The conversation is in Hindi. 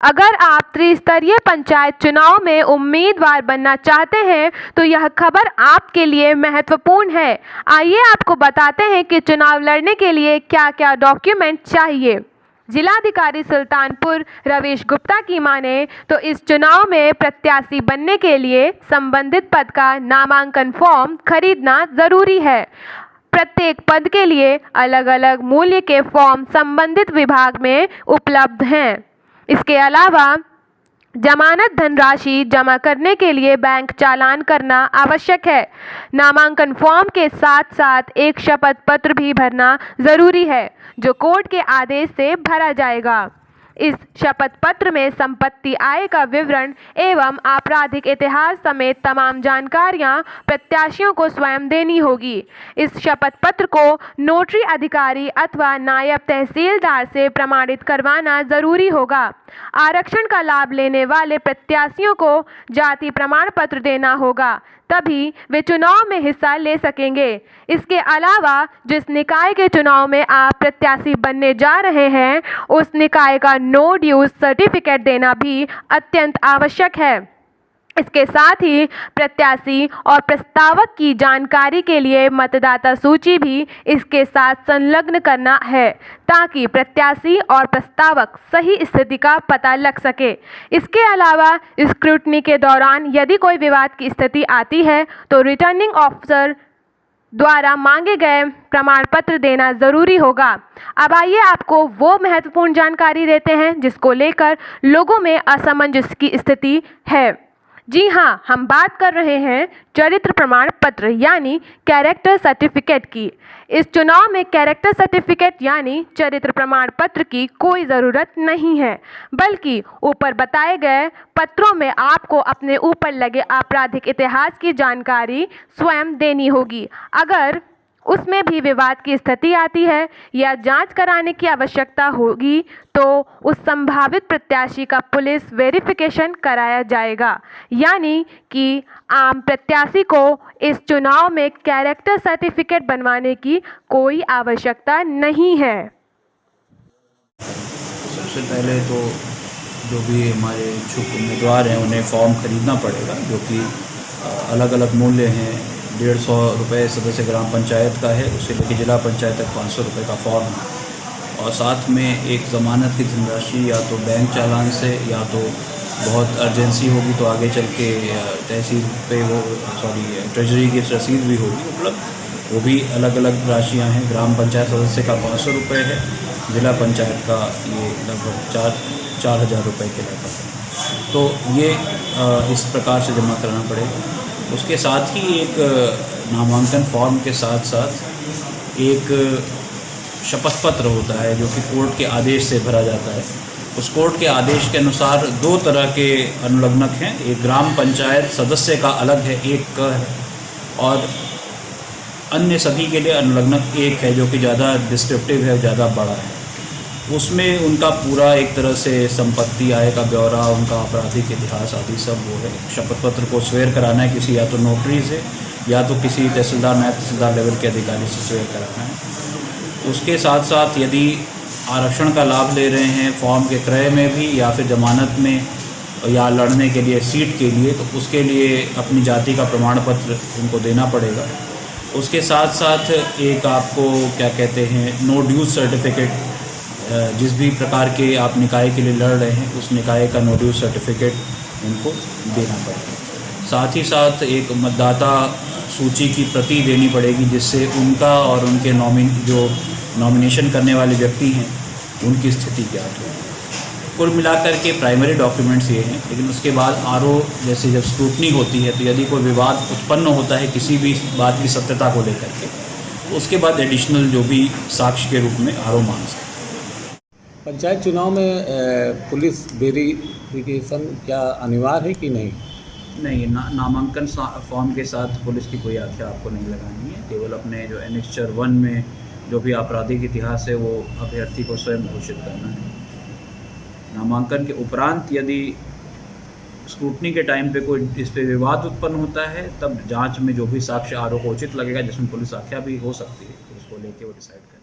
अगर आप त्रिस्तरीय पंचायत चुनाव में उम्मीदवार बनना चाहते हैं तो यह खबर आपके लिए महत्वपूर्ण है। आइए आपको बताते हैं कि चुनाव लड़ने के लिए क्या क्या डॉक्यूमेंट चाहिए। जिलाधिकारी सुल्तानपुर रवीश गुप्ता की माने तो इस चुनाव में प्रत्याशी बनने के लिए संबंधित पद का नामांकन फॉर्म खरीदना जरूरी है। प्रत्येक पद के लिए अलग अलग मूल्य के फॉर्म संबंधित विभाग में उपलब्ध हैं। इसके अलावा जमानत धनराशि जमा करने के लिए बैंक चालान करना आवश्यक है। नामांकन फॉर्म के साथ साथ एक शपथ पत्र भी भरना जरूरी है, जो कोर्ट के आदेश से भरा जाएगा। इस शपथ पत्र में संपत्ति आय का विवरण एवं आपराधिक इतिहास समेत तमाम जानकारियां प्रत्याशियों को स्वयं देनी होगी। इस शपथ पत्र को नोटरी अधिकारी अथवा नायब तहसीलदार से प्रमाणित करवाना जरूरी होगा। आरक्षण का लाभ लेने वाले प्रत्याशियों को जाति प्रमाण पत्र देना होगा, तभी वे चुनाव में हिस्सा ले सकेंगे। इसके अलावा जिस निकाय के चुनाव में आप प्रत्याशी बनने जा रहे हैं, उस निकाय का नो ड्यूज सर्टिफिकेट देना भी अत्यंत आवश्यक है। इसके साथ ही प्रत्याशी और प्रस्तावक की जानकारी के लिए मतदाता सूची भी इसके साथ संलग्न करना है, ताकि प्रत्याशी और प्रस्तावक सही स्थिति का पता लग सके। इसके अलावा स्क्रूटनी के दौरान यदि कोई विवाद की स्थिति आती है तो रिटर्निंग ऑफिसर द्वारा मांगे गए प्रमाण पत्र देना जरूरी होगा। अब आइए आपको वो महत्वपूर्ण जानकारी देते हैं जिसको लेकर लोगों में असमंजस की स्थिति है। जी हाँ, हम बात कर रहे हैं चरित्र प्रमाण पत्र यानी कैरेक्टर सर्टिफिकेट की। इस चुनाव में कैरेक्टर सर्टिफिकेट यानी चरित्र प्रमाण पत्र की कोई ज़रूरत नहीं है, बल्कि ऊपर बताए गए पत्रों में आपको अपने ऊपर लगे आपराधिक इतिहास की जानकारी स्वयं देनी होगी। अगर उसमें भी विवाद की स्थिति आती है या जांच कराने की आवश्यकता होगी तो उस संभावित प्रत्याशी का पुलिस वेरिफिकेशन कराया जाएगा, यानी कि आम प्रत्याशी को इस चुनाव में कैरेक्टर सर्टिफिकेट बनवाने की कोई आवश्यकता नहीं है। सबसे पहले तो जो भी हमारे इच्छुक उम्मीदवार हैं उन्हें फॉर्म खरीदना पड़ेगा, जो कि अलग अलग मूल्य हैं। 150 रुपये सदस्य ग्राम पंचायत का है, उससे लेकर जिला पंचायत तक 500 रुपये का फॉर्म है। और साथ में एक ज़मानत की धनराशि या तो बैंक चालान से या तो बहुत अर्जेंसी होगी तो आगे चल के तहसील पे वो ट्रेजरी की रसीद भी होगी उपलब्ध, वो भी अलग अलग राशियाँ हैं। ग्राम पंचायत सदस्य का 500 रुपये है, जिला पंचायत का ये लगभग 4,000 रुपये के लगभग है। तो ये इस प्रकार से जमा करना पड़ेगा। उसके साथ ही एक नामांकन फॉर्म के साथ साथ एक शपथ पत्र होता है, जो कि कोर्ट के आदेश से भरा जाता है। उस कोर्ट के आदेश के अनुसार 2 तरह के अनुलग्नक हैं। एक ग्राम पंचायत सदस्य का अलग है, एक का है, और अन्य सभी के लिए अनुलग्नक एक है, जो कि ज़्यादा डिस्क्रिप्टिव है, ज़्यादा बड़ा है। उसमें उनका पूरा एक तरह से संपत्ति आय का ब्यौरा, उनका आपराधिक इतिहास आदि सब वो है। शपथ पत्र को स्वेयर कराना है किसी या तो नोटरी से या तो किसी तहसीलदार नायब तहसीलदार लेवल के अधिकारी से स्वेयर कराना है। उसके साथ साथ यदि आरक्षण का लाभ ले रहे हैं फॉर्म के क्रय में भी या फिर जमानत में या लड़ने के लिए सीट के लिए, तो उसके लिए अपनी जाति का प्रमाण पत्र उनको देना पड़ेगा। उसके साथ साथ एक आपको क्या कहते हैं नो ड्यूज सर्टिफिकेट, जिस भी प्रकार के आप निकाय के लिए लड़ रहे हैं उस निकाय का नो ड्यूज सर्टिफिकेट उनको देना पड़ेगा। साथ ही साथ एक मतदाता सूची की प्रति देनी पड़ेगी, जिससे उनका और उनके जो नॉमिनेशन करने वाले व्यक्ति हैं उनकी स्थिति ज्ञात हो। कुल मिलाकर के प्राइमरी डॉक्यूमेंट्स ये हैं, लेकिन उसके बाद आरओ जैसे जब स्क्रूटनी होती है तो यदि कोई विवाद उत्पन्न होता है किसी भी बात की सत्यता को लेकर के, तो उसके बाद एडिशनल जो भी साक्ष्य के रूप में आरओ मांग सकते हैं। पंचायत चुनाव में पुलिस वेरिफिकेशन क्या अनिवार्य है कि नहीं? नहीं, नामांकन फॉर्म के साथ पुलिस की कोई आख्या आपको नहीं लगानी है। केवल अपने जो एनेक्चर 1 में जो भी आपराधिक इतिहास है वो अभ्यर्थी को स्वयं घोषित करना है। नामांकन के उपरांत यदि स्क्रूटनी के टाइम पे कोई इस पे विवाद उत्पन्न होता है, तब जांच में जो भी साक्ष्य आरोप उचित लगेगा, जिसमें पुलिस आख्या भी हो सकती है, उसको लेके वो डिसाइड करें।